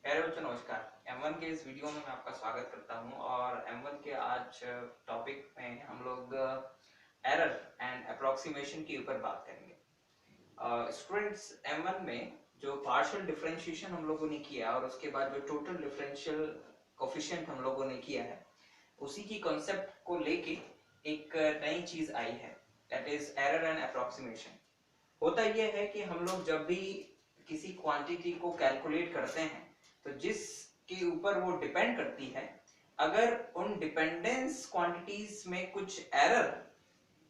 प्यारे बच्चों नमस्कार। M1 के इस वीडियो में मैं आपका स्वागत करता हूं और M1 के आज टॉपिक में हम लोग एरर एंड अप्रोक्सीमेशन के ऊपर बात करेंगे। स्टूडेंट्स, M1 में जो पार्शियल डिफरेंशिएशन हम लोगों ने किया और उसके बाद जो टोटल डिफरेंशियल कोफिशिएंट हम लोगों ने किया है, उसी की कॉन्सेप्ट को लेके एक नई चीज आई है, that is error and approximation. होता यह है कि हम लोग जब भी किसी क्वांटिटी को कैलकुलेट करते हैं तो जिसके ऊपर वो डिपेंड करती है, अगर उन डिपेंडेंस क्वांटिटीज में कुछ एरर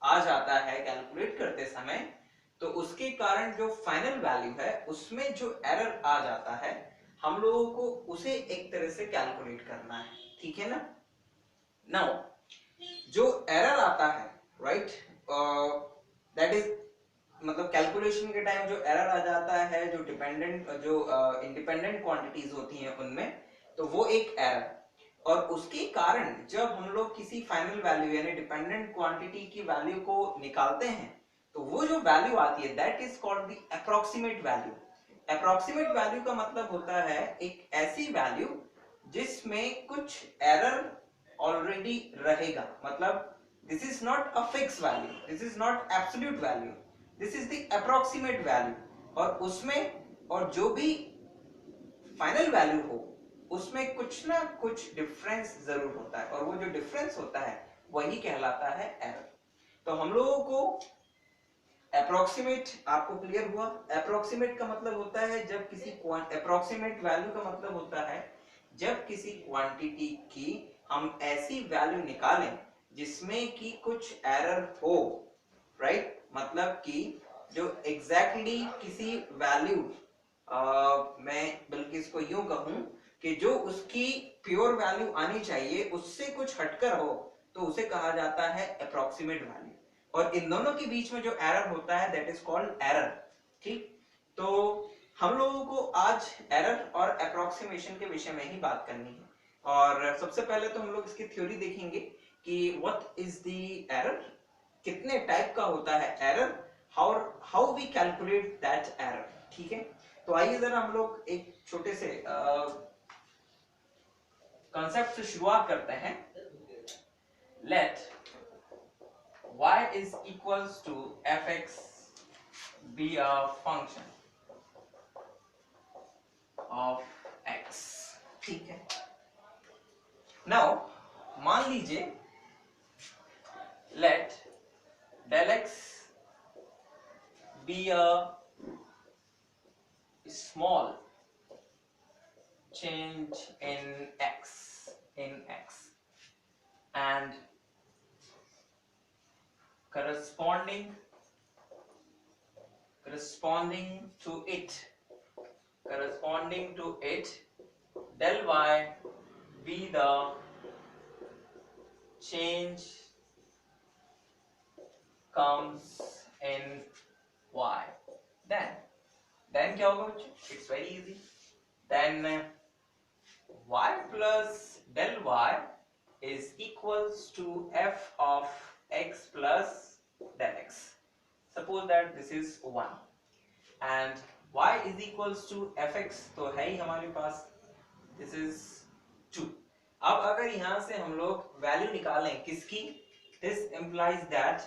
आ जाता है कैलकुलेट करते समय, तो उसके कारण जो फाइनल वैल्यू है उसमें जो एरर आ जाता है, हम लोगों को उसे एक तरह से कैलकुलेट करना है। ठीक है ना? नाउ जो एरर आता है, राइट, दैट इज मतलब कैलकुलेशन के टाइम जो एरर आ जाता है, जो डिपेंडेंट जो इंडिपेंडेंट क्वांटिटीज होती हैं उनमें, तो वो एक एरर। और उसके कारण जब हम लोग किसी फाइनल वैल्यू यानी डिपेंडेंट क्वांटिटी की वैल्यू को निकालते हैं, तो वो जो वैल्यू आती है that is called the approximate value. Approximate value का मतलब होता है एक ऐसी वैल्यू जिसमें कुछ एरर ऑलरेडी रहेगा। मतलब this is not a fix value, this is not absolute value, this is the approximate value. और उसमें और जो भी फाइनल वैल्यू हो उसमें कुछ ना कुछ डिफरेंस जरूर होता है, और वो जो डिफरेंस होता है वही कहलाता है एरर। तो हम लोगों को अप्रोक्सीमेट, आपको क्लियर हुआ? अप्रोक्सीमेट का मतलब होता है जब किसी अप्रोक्सीमेट वैल्यू का मतलब होता है जब किसी क्वांटिटी की हम ऐसी वैल्यू निकालें जिसमें कि कुछ एरर हो, राइट? मतलब कि जो एग्जैक्टली किसी वैल्यू, मैं बल्कि इसको यूं कहूं कि जो उसकी प्योर वैल्यू आनी चाहिए उससे कुछ हटकर हो, तो उसे कहा जाता है अप्रोक्सीमेट वैल्यू। और इन दोनों के बीच में जो एरर होता है दैट इज कॉल्ड एरर। ठीक? तो हम लोगों को आज एरर और अप्रोक्सीमेशन के विषय में ही बात करनी है। और सबसे पहले तो हम लोग इसकी थ्योरी देखेंगे कि व्हाट इज द एरर, कितने टाइप का होता है error, how we calculate that error. ठीक है? तो आइए जरा हम लोग एक छोटे से कॉन्सेप्ट से शुरुआत करते हैं। Let y is equals to fx be a function of x। ठीक है? नाउ मान लीजिए let del x be a small change in x and corresponding to it del y be the change comes in y, then क्या होगा बच्चों? It's very easy. Then y plus del y is equals to f of x plus del x. Suppose that this is 1 and y is equals to fx, तो है ही हमारे पास, this is 2। अब अगर यहां से हम लोग वैल्यू निकालें किसकी, this implies that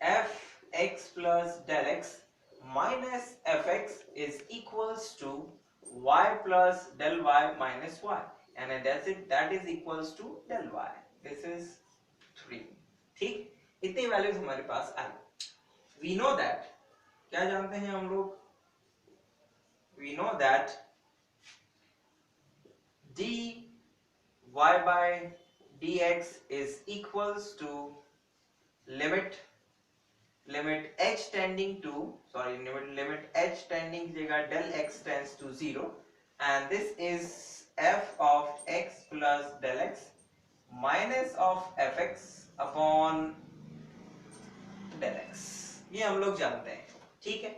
fx plus del x minus fx is equals to y plus del y minus y, and that's it, that is equals to del y, this is 3। ठीक? इतनी वैल्यूज हमारे पास आई। We know that, क्या जानते हैं हम लोग? We know that dy by dx is equals to limit h tending to limit h tending की जगह del x tends to 0, and this is f of x plus del x minus of fx upon del x। ये हम लोग जानते हैं। ठीक है?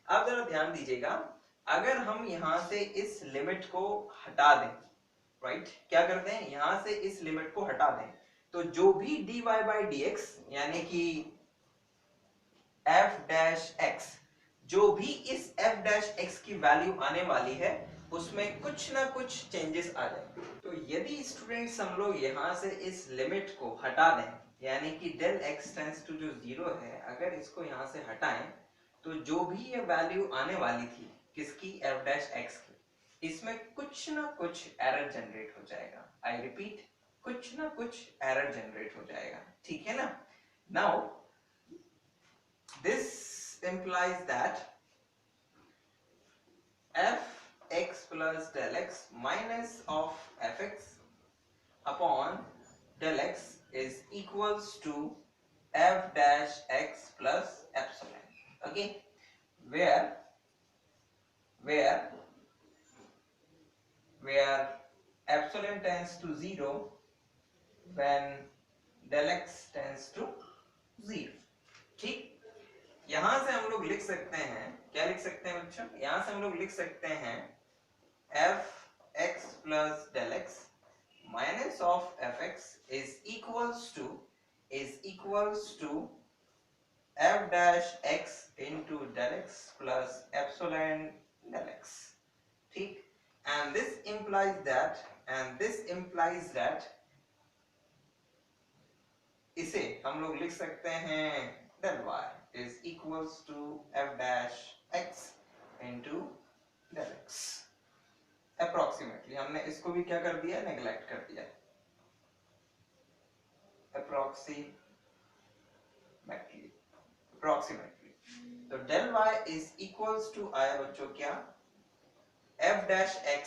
अब जरा ध्यान दीजिएगा, अगर हम यहां से इस लिमिट को हटा दें, राइट, क्या करते हैं, यहां से इस लिमिट को हटा दें, तो जो भी dy by dx यानी कि f डैश x, जो भी इस f डैश x की वैल्यू आने वाली है उसमें कुछ ना कुछ चेंजेस आ जाए। तो यदि स्टूडेंट्स हम लोग यहाँ से इस लिमिट को हटा दें, यानी कि डेल एक्स टेंस टू जो जीरो है, अगर इसको यहाँ से हटाएं तो जो भी ये वैल्यू आने वाली थी किसकी, एफ डैश एक्स की, इसमें कुछ ना कुछ एरर जनरेट हो जाएगा। आई रिपीट, कुछ ना कुछ एरर जनरेट हो जाएगा, ठीक है ना। Now this implies that f x plus del x minus of fx upon del x is equals to f dash x plus epsilon. Okay, where epsilon tends to 0 when del x tends to 0. ठीक, यहां से हम लोग लिख सकते हैं, क्या लिख सकते हैं बच्चों, यहां से हम लोग लिख सकते हैं f x plus del x minus of fx is equals to f dash x into del x plus epsilon del x. ठीक, and this implies that इसे हम लोग लिख सकते हैं del y is equals to f dash x into del x. Approximately हमने इसको भी क्या कर दिया, नेग्लेक्ट कर दिया, अप्रोक्सीमेटली। तो del y is equals to आया बच्चों क्या, f dash x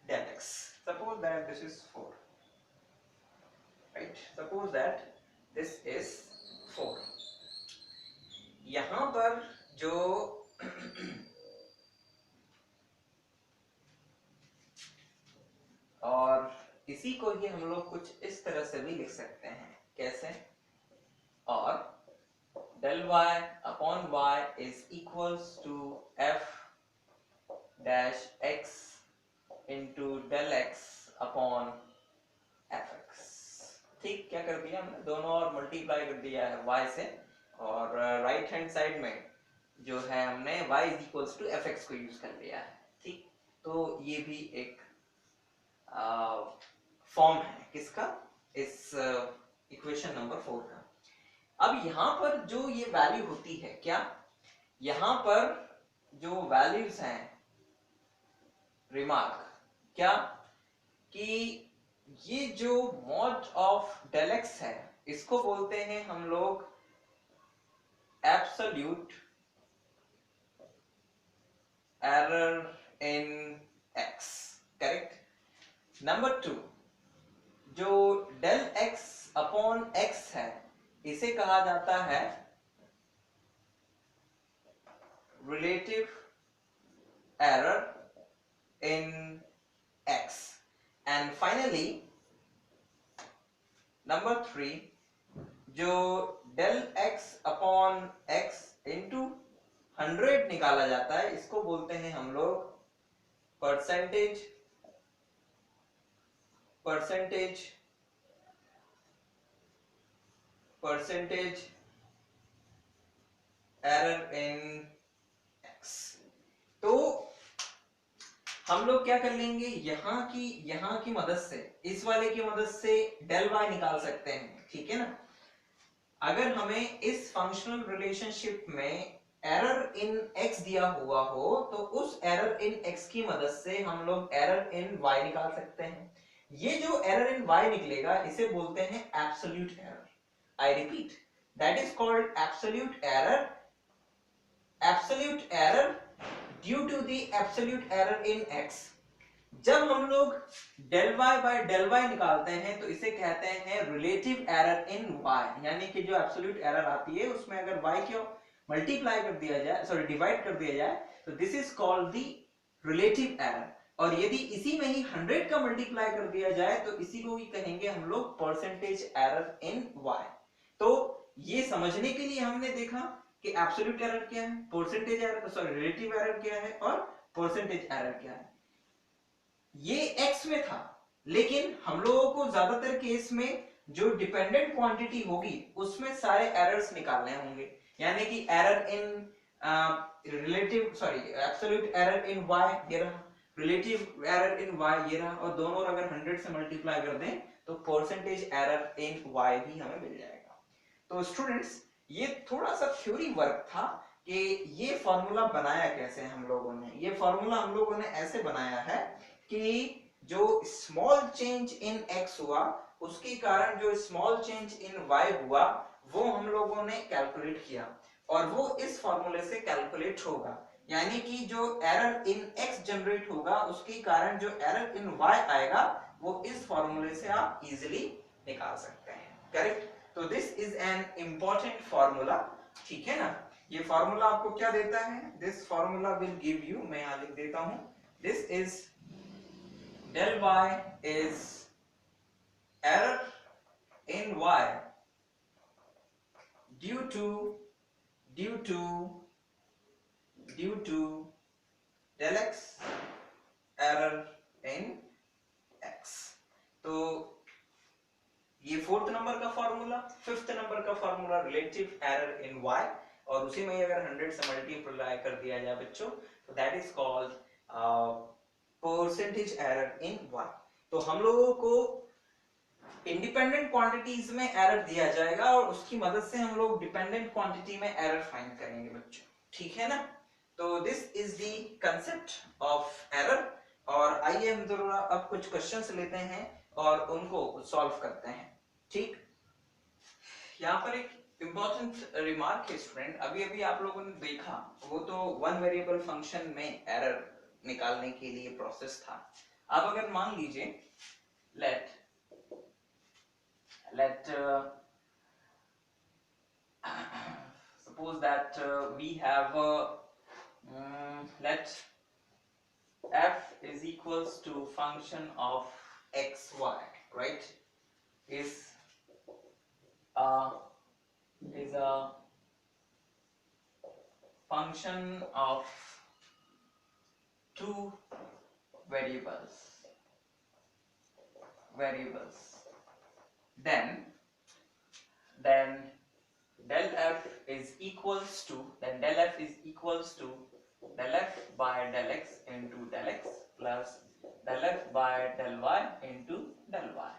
del x. Suppose that this is 4, right? Suppose that this is 4. यहां पर जो और इसी को ही हम लोग कुछ इस तरह से भी लिख सकते हैं, कैसे, और del y upon y is equals to f dash x into del x upon fx. ठीक, क्या कर दिया हमने, दोनों और मल्टीप्लाई कर दिया है y से, और राइट हैंड साइड में जो है हमने y is equals to fx को यूज कर लिया है। ठीक, तो ये भी एक फॉर्म है किसका, इस इक्वेशन नंबर 4 का। अब यहां पर जो ये वैल्यू होती है, क्या, यहां पर जो वैल्यूज हैं, रिमार्क क्या, कि ये जो मॉड ऑफ डेल एक्स है, इसको बोलते हैं हम लोग absolute error in x, correct. Number 2, जो डेल एक्स अपॉन एक्स है, इसे कहा जाता है relative error in x. And finally number 3, जो del x upon x into 100 निकाला जाता है, इसको बोलते हैं हम लोग परसेंटेज एरर इन एक्स। तो हम लोग क्या कर लेंगे, यहां की मदद से, इस वाले की मदद से डेल वाई निकाल सकते हैं, ठीक है ना। अगर हमें इस फंक्शनल रिलेशनशिप में एरर इन एक्स दिया हुआ हो, तो उस एरर इन एक्स की मदद से हम लोग एरर इन वाई निकाल सकते हैं। ये जो एरर इन वाई निकलेगा, इसे बोलते हैं absolute error. I repeat, that is called absolute error due to the absolute error in x. जब हम लोग del y by del y निकालते हैं, तो इसे कहते हैं रिलेटिव एरर इन y, यानी कि जो एब्सोल्यूट एरर आती है उसमें अगर y को मल्टीप्लाई कर दिया जाए, सॉरी डिवाइड कर दिया जाए, तो this is called the relative error. और यदि इसी में ही 100 का मल्टीप्लाई कर दिया जाए, तो इसी को ही कहेंगे हम लोग परसेंटेज एरर इन y। तो ये समझने के लिए हमने देखा कि एब्सोल्यूट एरर क्या है, percentage error, sorry relative error क्या है, और परसेंटेज एरर क्या है। ये x में था, लेकिन हम लोगों को ज्यादातर केस में जो डिपेंडेंट क्वांटिटी होगी उसमें सारे एरर्स निकालने होंगे, यानी कि error in relative, sorry absolute error in y, ये रहा, रिलेटिव एरर इन y ये रहा, और दोनों अगर 100 से मल्टीप्लाई कर दें तो परसेंटेज एरर इन y भी हमें मिल जाएगा। तो स्टूडेंट्स ये थोड़ा सा थ्योरी वर्क था कि ये फॉर्मूला बनाया कैसे हम लोगों ने। ये फॉर्मूला हम लोगों ने ऐसे बनाया है कि जो स्मॉल चेंज इन x हुआ उसके कारण जो स्मॉल चेंज इन y हुआ वो हम लोगों ने कैलकुलेट किया, और वो इस फॉर्मूले से कैलकुलेट होगा। यानी कि जो एरर इन x जनरेट होगा उसके कारण जो एरर इन y आएगा वो इस फॉर्मूले से आप इजीली निकाल सकते हैं। करेक्ट? तो this is an important formula, ठीक है ना। ये फॉर्मूला आपको क्या देता है? This formula will give you, मैं यहां लिख देता हूं, this is del y is error in y due to del x error in x। तो ये फोर्थ नंबर का फॉर्मूला। फिफ्थ नंबर का फॉर्मूला रिलेटिव एरर इन y, और उसी में अगर 100 से मल्टीप्लाई कर दिया जाए बच्चों तो that is called percentage error in y। तो हम लोगों को इंडिपेंडेंट क्वांटिटीज में एरर दिया जाएगा और उसकी मदद से हम लोग डिपेंडेंट क्वांटिटी में एरर फाइंड करेंगे बच्चों, ठीक है ना। तो this is the concept of error. और आइए हम जरा अब कुछ क्वेश्चंस लेते हैं और उनको सॉल्व करते हैं, ठीक। यहाँ पर एक इंपॉर्टेंट रिमार्क है स्टूडेंट, अभी अभी आप लोगों ने देखा वो तो वन वेरिएबल फंक्शन में एरर निकालने के लिए प्रोसेस था। अब अगर मान लीजिए let suppose that we have let f is equals to function of xy, right, is a function of two variables, then del f is equals to del f by del x into del x plus del f by del y into del y,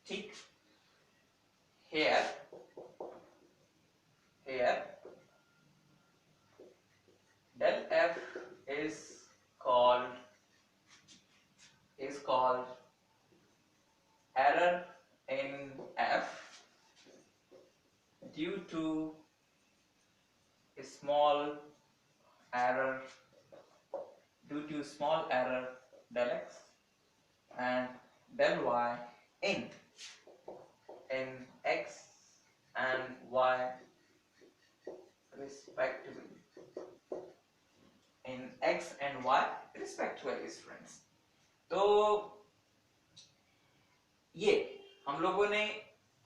ठीक। here del f is called error in f due to small error del x and del y in x and y respectively, in x and y respectively students। तो ये हम लोगों ने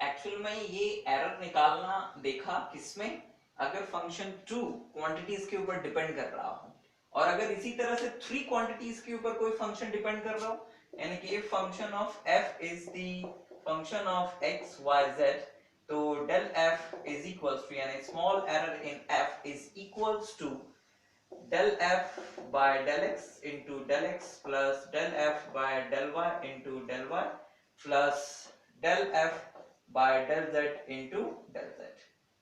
actual में ये error निकालना देखा किसमें, अगर फंक्शन 2 क्वांटिटीज के ऊपर डिपेंड कर रहा हो, और अगर इसी तरह से 3 क्वांटिटीज के ऊपर कोई फंक्शन डिपेंड कर रहा हो, यानी कि if function of f is the function of x y z, तो del f is equals to, यानी small error in f is equals to del f by del x into del x plus del f by del y into del y plus del f by del z into del z,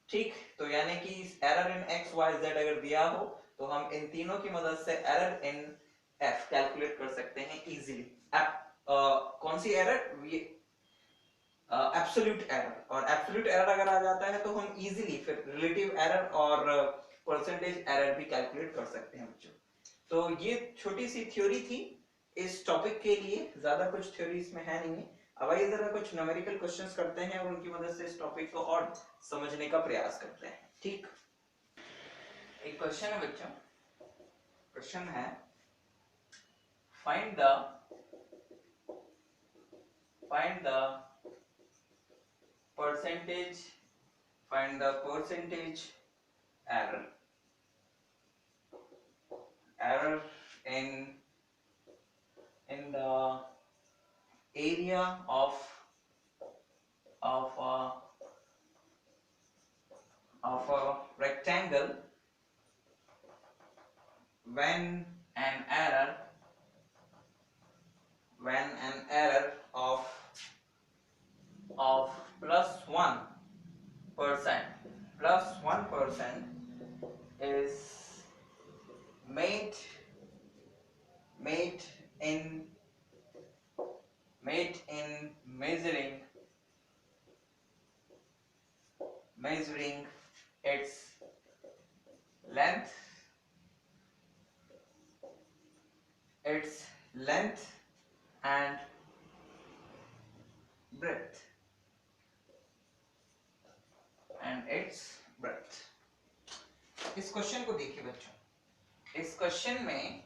ठीक। तो यानी कि error in x y z अगर दिया हो तो हम इन तीनों की मदद से एरर इन f कैलकुलेट कर सकते हैं इजीली। कौन सी एरर? एब्सोल्यूट एरर, और एब्सोल्यूट एरर अगर आ जाता है तो हम इजीली फिर रिलेटिव एरर और परसेंटेज एरर भी कैलकुलेट कर सकते हैं बच्चों। तो ये छोटी सी थ्योरी थी इस टॉपिक के लिए, ज्यादा कुछ थ्योरी इसमें है नहीं है। अब आइए जरा कुछ न्यूमेरिकल क्वेश्चंस करते हैं और उनकी मदद से इस टॉपिक को और समझने का प्रयास करते हैं, ठीक। एक क्वेश्चन है बच्चों, क्वेश्चन है find the percentage error in the area of a rectangle when an error of +1% is made made in measuring its length and breadth इस क्वेश्चन को देखिए बच्चों, इस क्वेश्चन में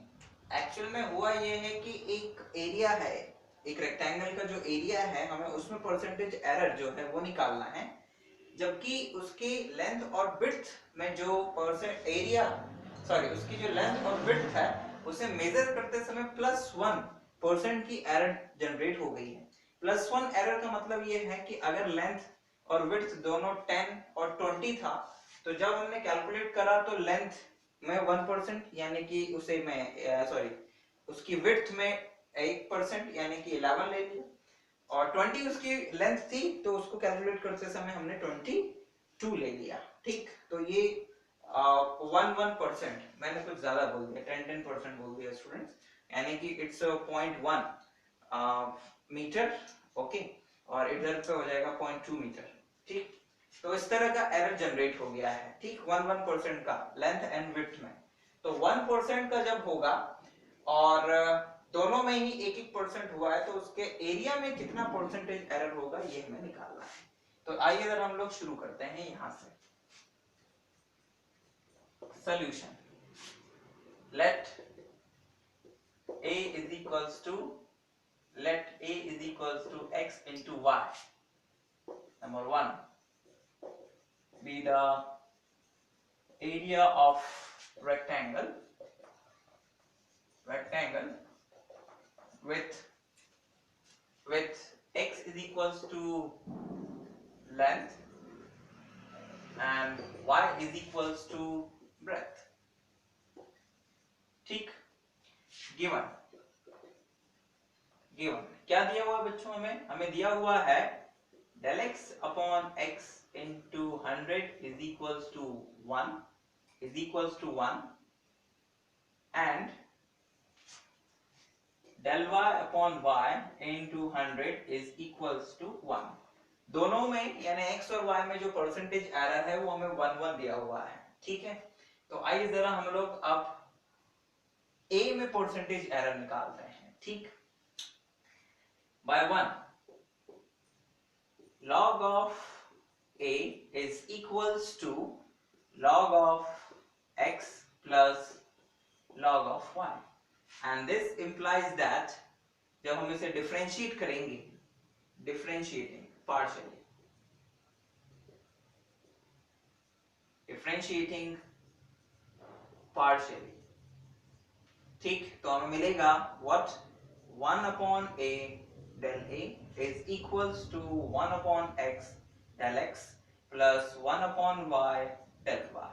एक्चुअल में हुआ ये है कि एक एरिया है, एक रेक्टेंगल का जो एरिया है, हमें उसमें परसेंटेज एरर जो है वो निकालना है, जबकि उसकी लेंथ और विड्थ में जो उसकी जो लेंथ और विड्थ है उसे मेजर करते समय +1% की एरर जनरेट हो गई है। +1 एरर का मतलब ये है कि अगर लेंथ और विड्थ दोनों 10 और 20 था, तो जब हमने कैलकुलेट करा तो लेंथ में 1% यानी कि उसकी विड्थ में 1% यानी कि 11 ले लिया, और 20 उसकी लेंथ थी तो उसको कैलकुलेट करते समय हमने 22 ले लिया। ठीक, तो ये 1% मैंने कुछ ज्यादा बोल दिया, 10% बोल दिया स्टूडेंट्स, यानी कि इट्स 0.1 मीटर। ओके, और इधर पे हो जाएगा 0.2 मीटर। ठीक, तो इस तरह का एरर जनरेट हो गया है। ठीक, 1% का लेंथ एंड विड्थ में। तो 1% का जब होगा और दोनों में ही 1-1% हुआ है, तो उसके एरिया में कितना परसेंटेज एरर होगा ये हमें निकालना है। तो आइए अगर हम लोग शुरू करते हैं यहां से। Solution, let a is equals to x into y. Number 1, be the area of rectangle with x is equals to length and y is equals to breadth. ठीक, गिवन क्या दिया हुआ है बच्चों? हमें दिया हुआ है del x upon x into 100 is equals to 1 and del y upon y into 100 is equals to 1। दोनों में यानी x और y में जो परसेंटेज एरर है वो हमें 1 दिया हुआ है। ठीक है, तो आइए जरा हम लोग अब a में परसेंटेज एरर निकालते हैं। ठीक, by 1, log of a is equals to log of x plus log of y, and this implies that जब हम इसे डिफरेंशिएट करेंगे, differentiating partially, ठीक, तो हमें मिलेगा what 1 upon a del a is equals to 1 upon x del x plus 1 upon y del y।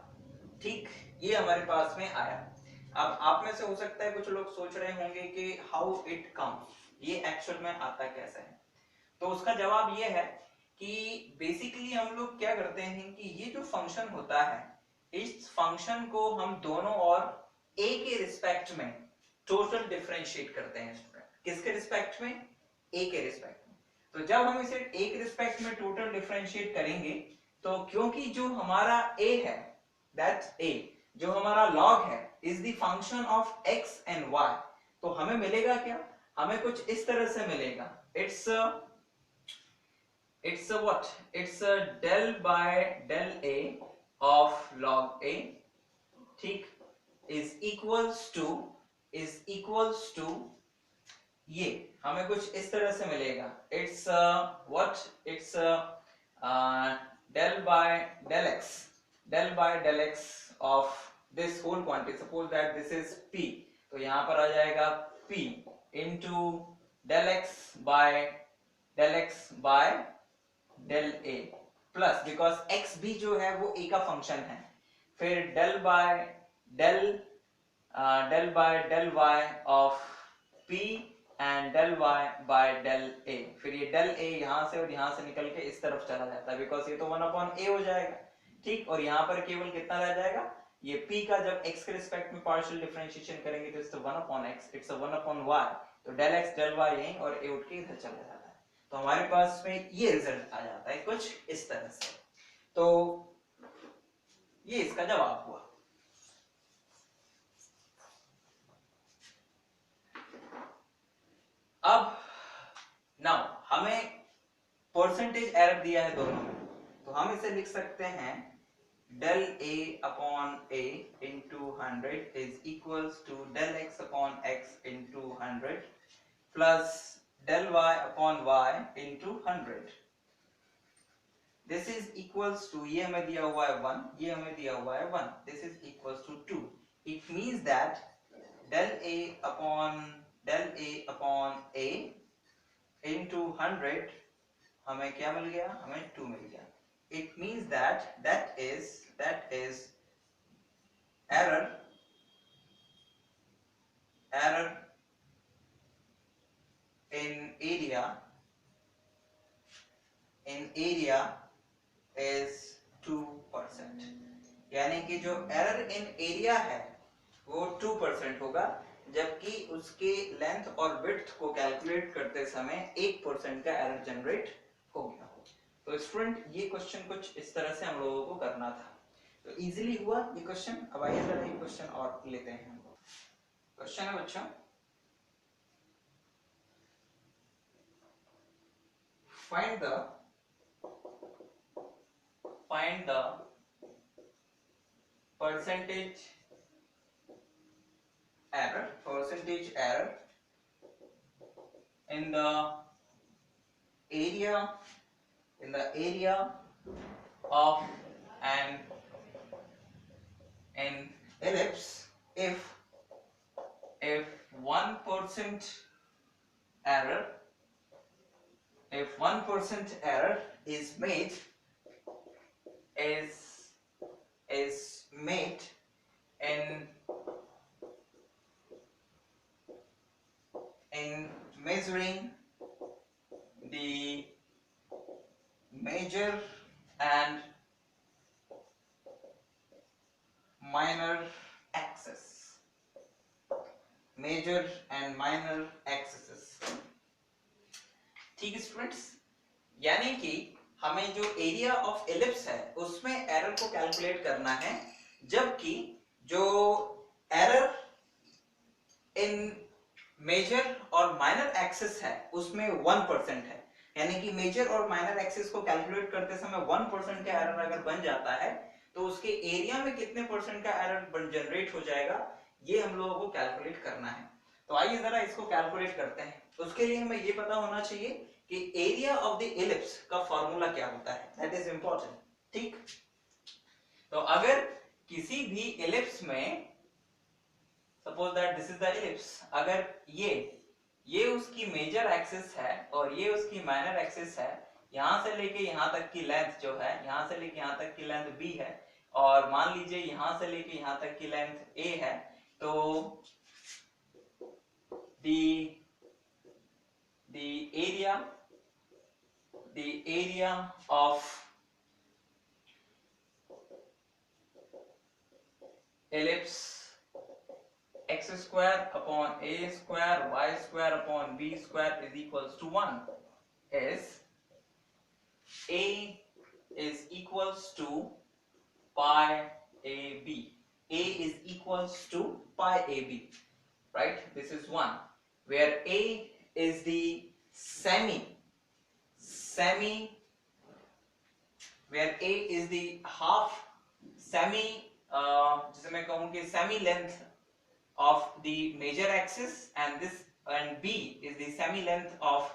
ठीक, ये हमारे पास में आया। अब आप में से हो सकता है कुछ लोग सोच रहे होंगे कि हाउ इट कम्स, ये एक्चुअल में आता कैसे है? तो उसका जवाब ये है कि बेसिकली हम लोग क्या करते हैं कि ये जो फंक्शन होता है, इस फंक्शन को हम दोनों और a के रिस्पेक्ट में टोटल डिफरेंशिएट करते हैं स्टूडेंट। किसके रिस्पेक्ट में? a के रिस्पेक्ट में। तो जब हम इसे a के रिस्पेक्ट में टोटल डिफरेंशिएट करेंगे, तो क्योंकि जो हमारा a है, दैट्स a, जो हमारा log है is the function of x and y, तो हमें मिलेगा क्या? हमें कुछ इस तरह से मिलेगा, it's what? It's a del by del a of log a, ठीक, is equals to ये हमें कुछ इस तरह से मिलेगा, it's what? It's del by del x of this whole quantity. Suppose that this is p, तो यहाँ पर आ जाएगा p into del x by del a plus, because x भी जो है वो a का फंक्शन है, फिर del by del del y of p and del y by del a। फिर ये del a यहाँ से और यहाँ से निकल के इस तरफ चला जाता है, बिकॉज ये तो 1/a हो जाएगा, ठीक। और यहाँ पर केवल कितना रह जाएगा, ये p का जब x के रिस्पेक्ट में पार्शियल डिफरेंशिएशन करेंगे तो इससे 1/x, इट्स 1/y, तो del x del y यहीं और a उठ के इधर चला जाता है। तो हमारे पास में ये रिजल्ट आ जाता है कुछ इस तरह से। तो ये इसका जवाब हुआ। अब नाउ हमें परसेंटेज एरर दिया है दोनों में, तो हम इसे लिख सकते हैं del a upon a into 100 is equals to del x upon x into 100 plus del y upon y into 100। This is equals to, ये हमें दिया हुआ है 1, ये हमें दिया हुआ है 1, this is equals to 2। It means that del a upon a into 100 हमें क्या मिल गया, हमें 2 मिल गया। It means that is error in area is 2%। यानी कि जो एरर इन एरिया है वो 2% होगा, जबकि उसके लेंथ और विड्थ को कैलकुलेट करते समय 1% का एरर जनरेट हो गया हो। तो स्टूडेंट ये क्वेश्चन कुछ इस तरह से हम लोगों को करना था, तो इजीली हुआ ये क्वेश्चन। अब आइए जरा एक क्वेश्चन और लेते हैं हम लोग। क्वेश्चन है बच्चों, find the percentage error in the area of an ellipse if 1% error is made in measuring the major and minor axes, ठीक है स्टूडेंट्स। यानी कि हमें जो एरिया ऑफ एलिप्स है उसमें एरर को कैलकुलेट करना है, जबकि जो एरर इन मेजर और माइनर एक्सिस है उसमें 1% है। यानी कि मेजर और माइनर एक्सिस को कैलकुलेट करते समय 1% का एरर अगर बन जाता है तो उसके एरिया में कितने परसेंट का एरर जनरेट हो जाएगा, ये हम लोगों को कैलकुलेट करना है। तो आइए जरा इसको कैलकुलेट करते हैं। उसके लिए हमें ये पता होना चाहिए कि एरिया ऑफ द एलिप्स का फॉर्मूला क्या होता है, दैट इज इंपॉर्टेंट, ठीक। तो अगर किसी भी एलिप्स में, suppose that this is the ellipse, अगर ये उसकी मेजर एक्सिस है और ये उसकी माइनर एक्सिस है, यहां से लेके यहां तक की लेंथ जो है, यहां से लेके यहां तक की लेंथ b है, और मान लीजिए यहां से लेके यहां तक की लेंथ a है, तो the area of ellipse x square upon a square y square upon b square is equals to 1 is a is equals to pi ab. A is equals to pi ab, right? This is 1 where a is the where a is the half जिसे मैं कहूं कि semi length of the major axis, and b is the semi length of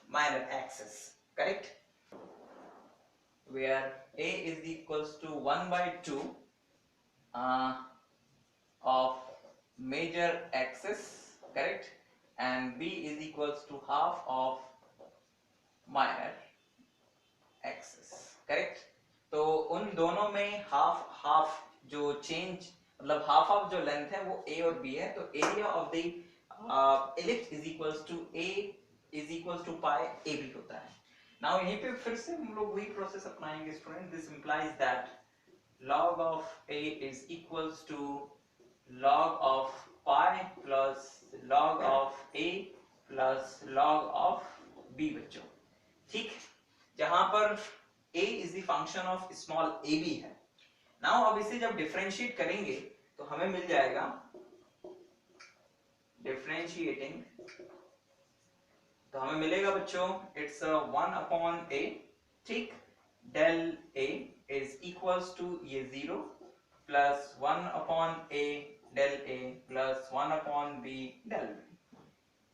minor axis, correct? Where a is equals to 1/2 of major axis, correct, and b is equals to half of minor axis, correct। तो उन दोनों में half half जो change मतलब half of जो length है वो a और b है, तो area of the ellipse is equals to a is equals to pi ab होता है। नाउ यहीं पे फिर से हम लोग वही प्रोसेस अपनाएंगे student. This implies that log of a is equals to log of pi plus log of a plus log of b बच्चों, ठीक। जहां पर a is the function of small ab है। नाउ अब इसे जब डिफरेंशिएट करेंगे तो हमें मिल जाएगा डिफरेंशिएटिंग, तो हमें मिलेगा बच्चों इट्स 1/a, ठीक। Del a is equals to ये 0 plus 1/a del a plus 1/b del b,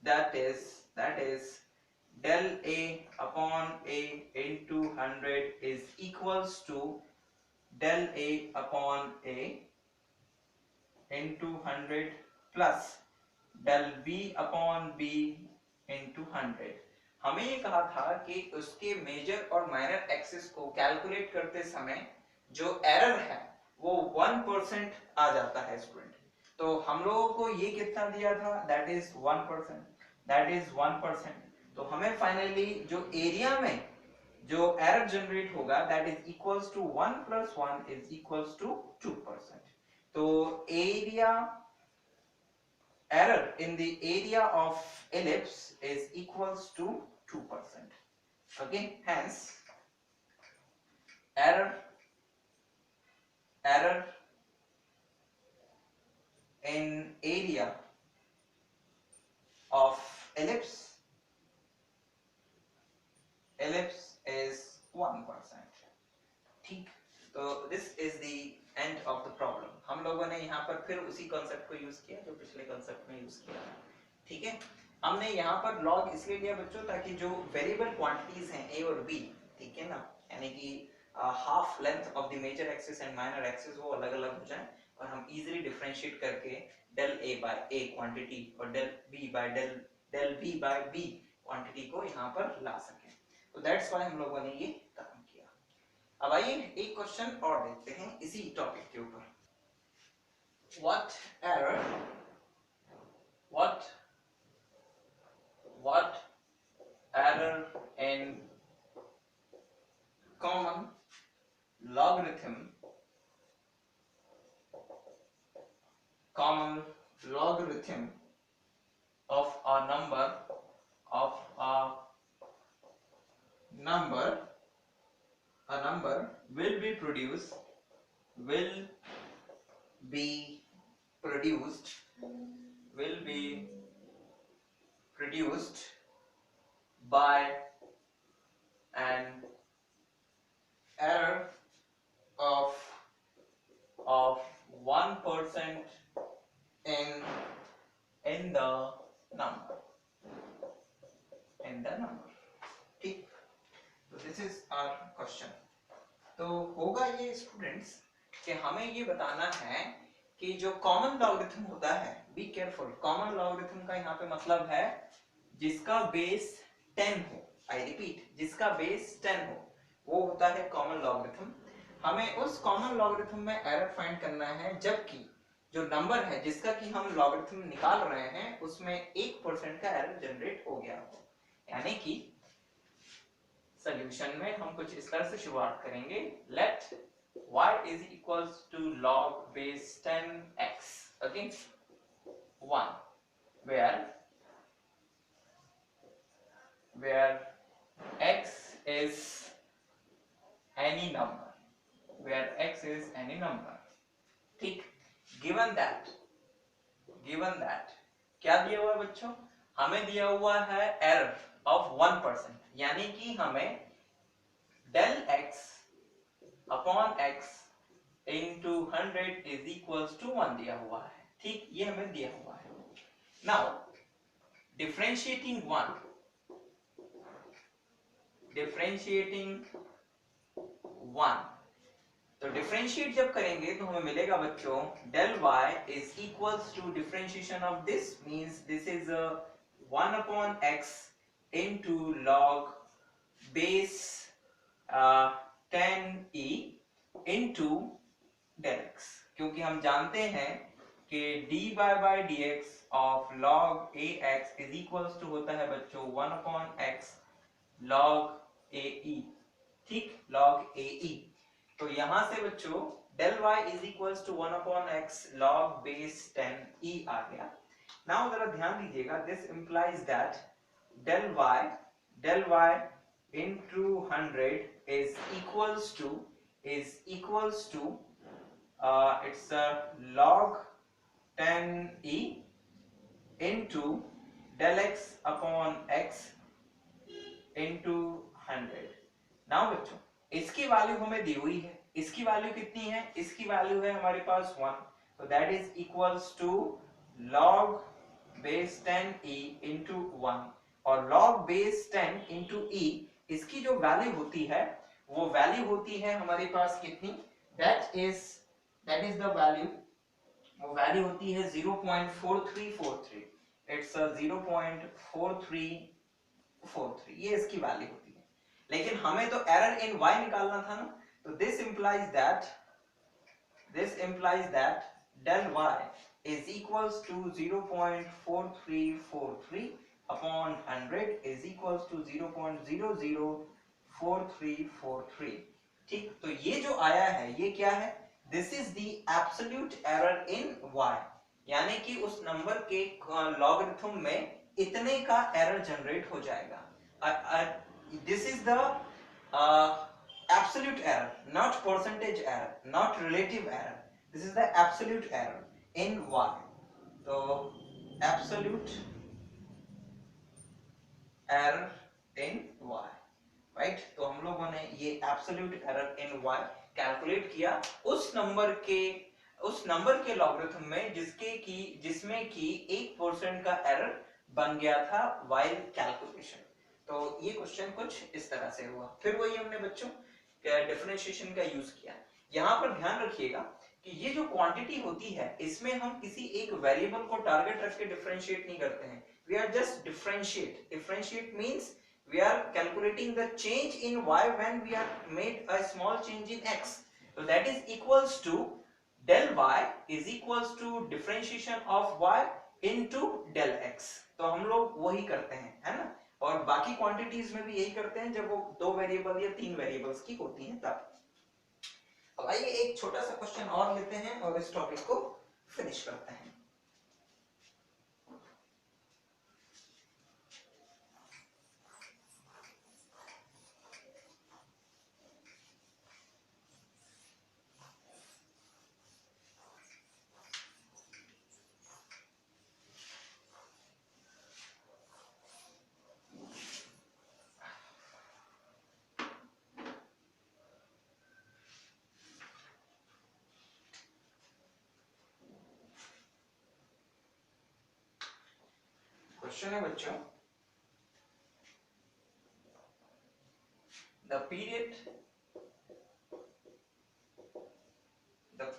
that is del a upon a into 100 is equals to del a upon a into 100 plus del b upon b into 100। हमें ये कहा था कि उसके major और minor axis को calculate करते समय जो एरर है वो 1% आ जाता है स्टूडेंट। तो हम लोगों को ये कितना दिया था, दैट इज 1%, दैट इज 1%। तो हमें फाइनली जो एरिया में जो एरर जनरेट होगा that is equals to 1 plus 1 is equals to 2%। तो area error in the area of ellipse is equals to 2%. Okay, hence error in area of ellipse is 1%, ठीक। तो this is the end of the problem। हम लोगों ने यहाँ पर फिर उसी कॉन्सेप्ट को यूज किया जो पिछले कॉन्सेप्ट में यूज किया था, ठीक है। हमने यहाँ पर log इसलिए लिया बच्चों ताकि जो वेरिएबल क्वांटिटीज हैं a और b, ठीक है ना, यानी कि half length of the major axis and minor axis वो अलग अलग हो जाए और हम इजीली डिफरेंशिएट करके del a by a quantity और del b by del b by b quantity को यहाँ पर ला सकें। तो दैट्स व्हाई हम लोगों ने ये काम किया। अब आइए एक क्वेश्चन और देखते हैं इसी टॉपिक के ऊपर। What error in common logarithm of a number will be produced by an error of 1% in the number, ठीक। तो दिस इज आवर क्वेश्चन। तो होगा ये स्टूडेंट्स कि हमें ये बताना है कि जो कॉमन लॉगरिथम होता है, बी केयरफुल, कॉमन लॉगरिथम का यहाँ पे मतलब है जिसका बेस 10 हो। आई रिपीट, जिसका बेस 10 हो वो होता है कॉमन लॉगरिथम। हमें उस कॉमन लॉगरिथम में एरर फाइंड करना है जबकि जो नंबर है जिसका कि हम लॉगरिथम निकाल रहे हैं उसमें 1% का एरर जनरेट हो गया हो। यानी कि सॉल्यूशन में हम कुछ इस तरह से शुरुआत करेंगे। Let y is equals to log base 10x, okay, 1, where x is any number, ठीक। given that क्या दिया हुआ है बच्चों, हमें दिया हुआ है एरर ऑफ 1%, यानी कि हमें del x upon x into 100 is equals to 1 दिया हुआ है, ठीक, ये हमें दिया हुआ है। नाउ differentiating 1, तो डिफरेंशिएट जब करेंगे तो हमें मिलेगा बच्चों del y is equals to differentiation of this means this is a 1 upon x into log base 10e into del x, क्योंकि हम जानते हैं कि dy by dx of log ax is equals to होता है बच्चों 1/x log ae, ठीक, log ae। तो यहां से बच्चों del y is equals to 1/x log base 10e आ गया। नाउ जरा ध्यान दीजिएगा, this implies that del y into 100 is equals to it's a log 10e into del x upon x into 100। Now बच्चों इसकी वैल्यू हमें दी हुई है, इसकी वैल्यू कितनी है, इसकी वैल्यू है हमारे पास 1, तो that is equals to log base 10e into 1, और log बेस 10 into e इसकी जो वैल्यू होती है वो वैल्यू होती है हमारे पास कितनी, दैट इज द वैल्यू, वो वैल्यू होती है 0.4343, इट्स 0.4343, ये इसकी वैल्यू होती है। लेकिन हमें तो एरर इन y निकालना था ना, तो this implies that del y is equals to 0.4343 upon 100 is equals to 0.004343, ठीक। तो ये जो आया है ये क्या है, this is the absolute error in y, यानी कि उस नंबर के लॉगरिथम में इतने का एरर जनरेट हो जाएगा। This is the absolute error, not percentage error, not relative error, this is the absolute error in y। तो absolute error in y, right. तो हम लोगों ने ये absolute error in y calculate किया उस नंबर के लॉगरिथम में जिसमें की 1% का एरर बन गया था while कैलकुलेशन। तो ये क्वेश्चन कुछ इस तरह से हुआ। फिर वही हमने बच्चों डिफरेंशिएशन का यूज किया। यहां पर ध्यान रखिएगा कि ये जो क्वांटिटी होती है इसमें हम किसी एक वेरिएबल को टारगेट रख के डिफरेंशिएट नहीं करते हैं, we are just differentiate means we are calculating the change in y when we are made a small change in x, so that is equals to del y is equals to differentiation of y into del x। तो हम लोग वही करते हैं, है ना, और बाकी क्वांटिटीज में भी यही करते हैं जब वो 2 वेरिएबल या 3 वेरिएबल्स की होती हैं तब। अब आइए एक छोटा सा क्वेश्चन और लेते हैं और इस टॉपिक को फिनिश करते हैं। क्वेश्चन है बच्चों, the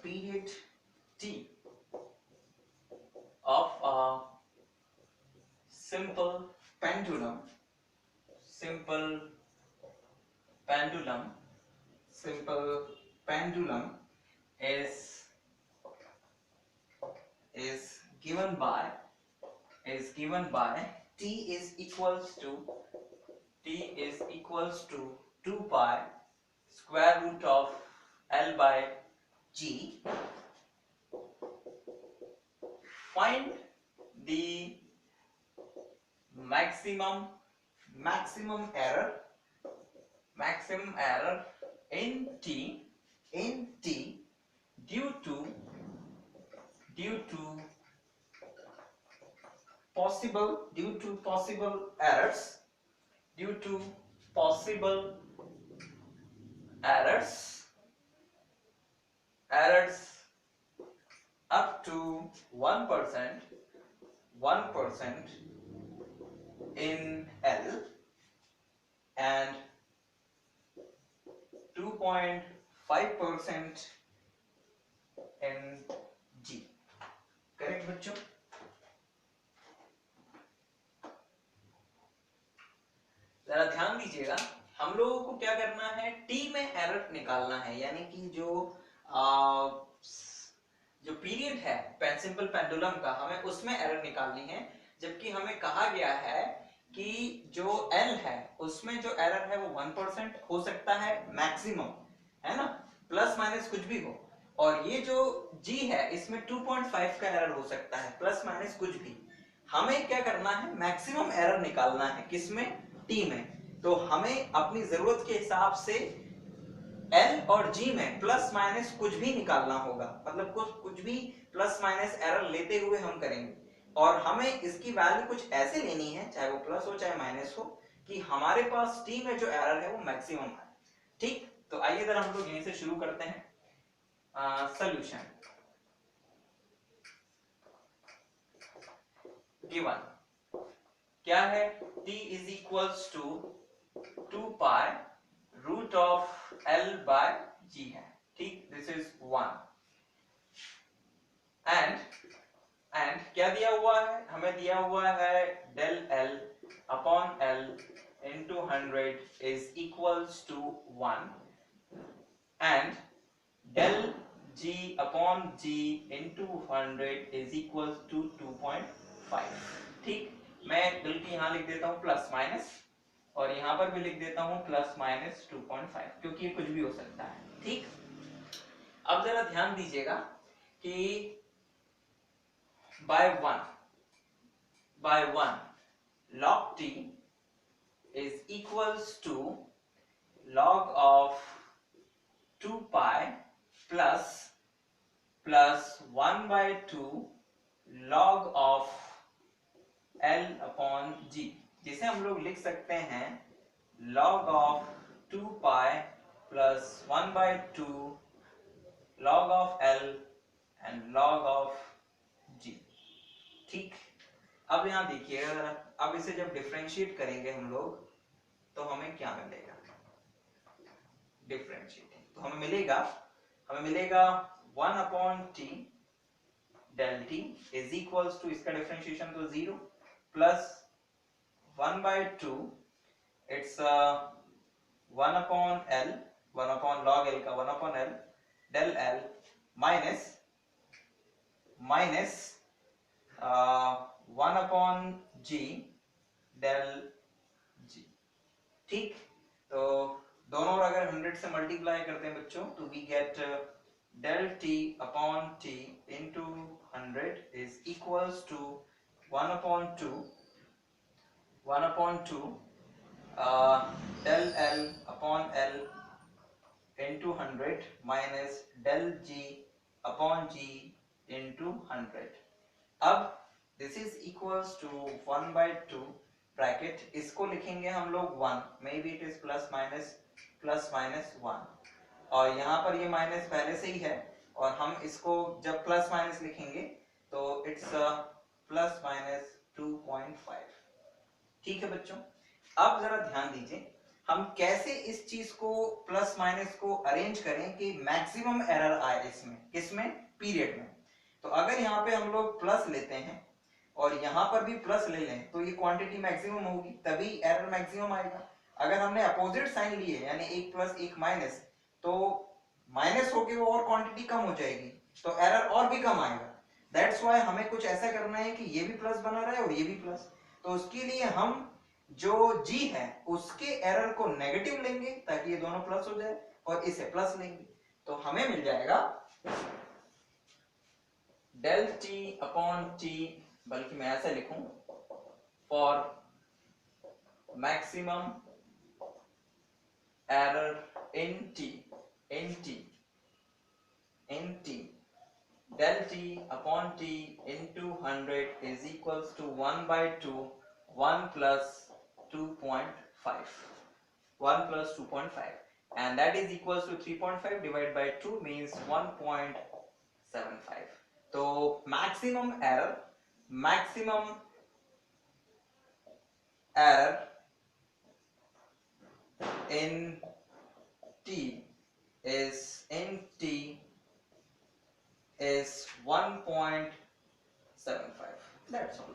period t of a simple pendulum is given by t is equals to 2 pi square root of L by G. Find the maximum error in t due to possible errors up to 1% in L and 2.5% in G। Correct बच्चों? जरा ध्यान दीजिएगा, हम लोगों को क्या करना है, टी में एरर निकालना है, यानी कि जो जो पीरियड है सिंपल पेंडुलम का, हमें उसमें एरर निकालनी है, जबकि हमें कहा गया है कि जो L है उसमें जो एरर है वो 1% हो सकता है मैक्सिमम, है ना, प्लस माइनस कुछ भी हो, और ये जो G है इसमें 2.5 का एरर हो सकता है प्लस माइनस कुछ भी। हमें क्या करना है, मैक्सिमम एरर निकालना है, किसमें, T में। तो हमें अपनी जरूरत के हिसाब से L और G में प्लस माइनस कुछ भी निकालना होगा, मतलब कुछ भी प्लस माइनस एरर लेते हुए हम करेंगे, और हमें इसकी वैल्यू कुछ ऐसे लेनी है, चाहे वो प्लस हो चाहे माइनस हो, कि हमारे पास T में जो एरर है वो मैक्सिमम है। ठीक, तो आइए जरा हम लोग यहीं से शुरू करते हैं। सॉल्यूशन गिवन क्या है, T is equals to 2 pi root of L by G है। ठीक, दिस इज 1 एंड क्या दिया हुआ है, हमें दिया हुआ है del L upon L into 100 is equals to 1 and del G upon G into 100 is equals to 2.5। ठीक, मैं बल्कि यहाँ लिख देता हूँ प्लस माइनस, और यहाँ पर भी लिख देता हूँ प्लस माइनस 2.5, क्योंकि ये कुछ भी हो सकता है। ठीक, अब जरा ध्यान दीजिएगा कि by 1 log T is equals to log of 2 pi plus 1 by 2 log of L upon G, जिसे हम लोग लिख सकते हैं log of 2 pi plus 1 by 2 log of L and log of G। ठीक, अब यहां देखिएगा जरा, अब इसे जब डिफरेंशिएट करेंगे हम लोग तो हमें क्या मिलेगा, डिफरेंशिएटिंग तो हमें मिलेगा 1 upon T del T is equals to, इसका डिफरेंशिएशन तो 0 plus 1 by 2 it's 1 upon L, 1 upon log L का 1 upon L del L minus 1 upon G del G। ठीक, तो दोनों और अगर 100 से मल्टीप्लाई करते हैं बच्चों तो we get del T upon T into 100 is equals to 1 upon 2 del L upon L into 100 minus del G upon G into 100। अब this is equals to 1 by 2 bracket, इसको लिखेंगे हम लोग 1, may be it is plus minus 1, और यहाँ पर ये minus पहले से ही है, और हम इसको जब प्लस माइनस लिखेंगे तो इट्स प्लस माइनस 2.5। ठीक है बच्चों, अब जरा ध्यान दीजिए हम कैसे इस चीज को प्लस माइनस को अरेंज करें कि मैक्सिमम एरर आए इसमें, किसमें, पीरियड में। तो अगर यहाँ पे हम लोग प्लस लेते हैं और यहाँ पर भी प्लस ले लें तो ये क्वांटिटी मैक्सिमम होगी, तभी एरर मैक्सिमम आएगा। अगर हमने अपोजिट साइन लिए यानी एक प्लस एक माइनस, तो माइनस होके वो और क्वांटिटी कम हो जाएगी, तो एरर और भी कम आएगा। दैट्स व्हाई हमें कुछ ऐसा करना है कि ये भी प्लस बना रहे और ये भी प्लस, तो उसके लिए हम जो G है उसके एरर को नेगेटिव लेंगे ताकि ये दोनों प्लस हो जाए, और इसे प्लस लेंगे, तो हमें मिल जाएगा del T अपॉन T, बल्कि मैं ऐसे लिखूं, for maximum error in T del T upon T into 100 is equals to 1 by 2 1 plus 2.5 and that is equals to 3.5 divided by 2 means 1.75। तो maximum error in T is 1.75। That's all।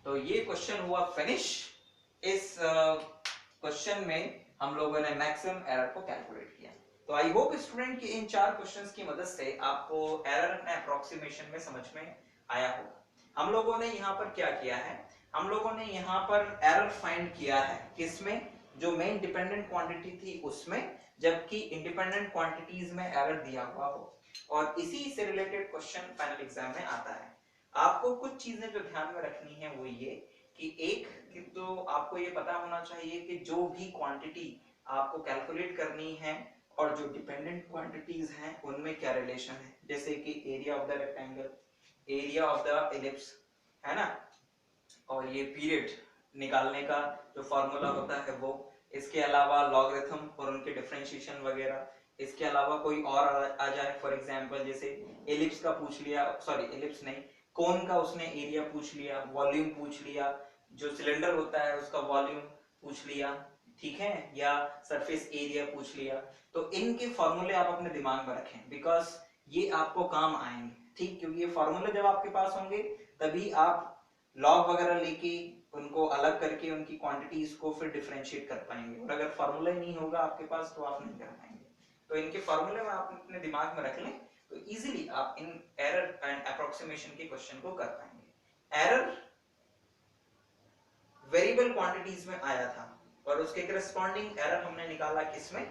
तो ये question हुआ finish. इस question में हम लोगों ने maximum error को कैलकुलेट किया। तो आई होप स्टूडेंट कि इन 4 क्वेश्चंस की मदद से आपको एरर एंड अप्रोक्सीमेशन में समझ में आया होगा। हम लोगों ने यहाँ पर क्या किया है, हम लोगों ने यहाँ पर एरर फाइंड किया है किसमें, जो मेन डिपेंडेंट क्वांटिटी थी उसमें, जबकि इंडिपेंडेंट क्वांटिटीज में एरर दिया हुआ हो। और इसी से रिलेटेड क्वेश्चन फाइनल एग्जाम में आता है। आपको कुछ चीजें जो ध्यान में रखनी है वो ये कि एक कि तो आपको ये पता होना चाहिए कि जो भी क्वांटिटी आपको कैलकुलेट करनी है और जो डिपेंडेंट क्वांटिटीज हैं उनमें क्या रिलेशन है। जैसे कि area of the rectangle, area of the ellipse, है ना, और ये पीरियड निकालने का जो फॉर्मूला होता है वो, इसके अलावा लॉगरिथम और उनके डिफरेंशिएशन वगैरह, इसके अलावा कोई और आ जाए, फॉर एग्जांपल जैसे एलिप्स का पूछ लिया, सॉरी एलिप्स नहीं, कोन का उसने एरिया पूछ लिया, वॉल्यूम पूछ लिया, जो सिलेंडर होता है उसका वॉल्यूम पूछ लिया, ठीक है, या सरफेस एरिया पूछ लिया। तो इनके फॉर्मूले आप अपने दिमाग में रखें, बिकॉज ये आपको काम आएंगे, ठीक, क्योंकि ये फॉर्मूले जब आपके पास होंगे तभी आप लॉग वगैरह लेके उनको अलग करके उनकी क्वांटिटीज को फिर डिफरेंशिएट कर पाएंगे। और अगर फॉर्मूला ही नहीं होगा आपके पास तो आप नहीं कर पाएंगे। तो इनके फॉर्मूले में आप अपने दिमाग में रख लें तो इजीली आप इन एरर एंड अप्रोक्सीमेशन के क्वेश्चन को कर पाएंगे। एरर वेरिएबल क्वांटिटीज में आया था और उसके करस्पॉन्डिंग एरर हमने निकाला किसमें,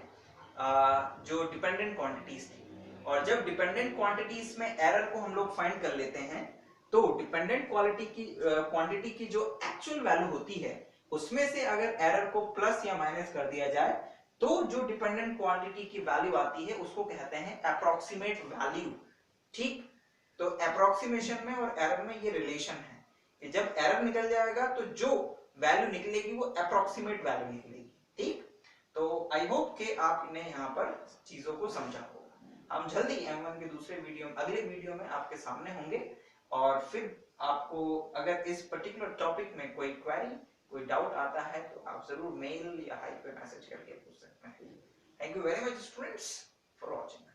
जो डिपेंडेंट क्वांटिटीज थी। और जब डिपेंडेंट क्वांटिटीज में एरर को हम लोग फाइंड कर लेते हैं तो डिपेंडेंट क्वांटिटी की जो एक्चुअल वैल्यू होती है उसमें से अगर एरर को प्लस या माइनस कर दिया जाए तो जो डिपेंडेंट क्वांटिटी की वैल्यू आती है उसको कहते हैं अप्रोक्सीमेट वैल्यू, ठीक। तो अप्रोक्सीमेशन में और एरर में ये रिलेशन है कि जब एरर निकल जाएगा तो जो वैल्यू निकलेगी वो अप्रोक्सीमेट वैल्यू निकलेगी, ठीक। तो आई होप कि आपने यहाँ पर चीजों को समझा होगा। हम जल्दी M1 के दूसरे वीडियो, अगले वीडियो में आपके सामने होंगे और फिर आपको अगर इस पर्टिकुलर टॉपिक में कोई क्वेरी, कोई डाउट आता है तो आप जरूर मेल या हाई पे मैसेज करके पूछ सकते हैं। Thank you very much students for watching.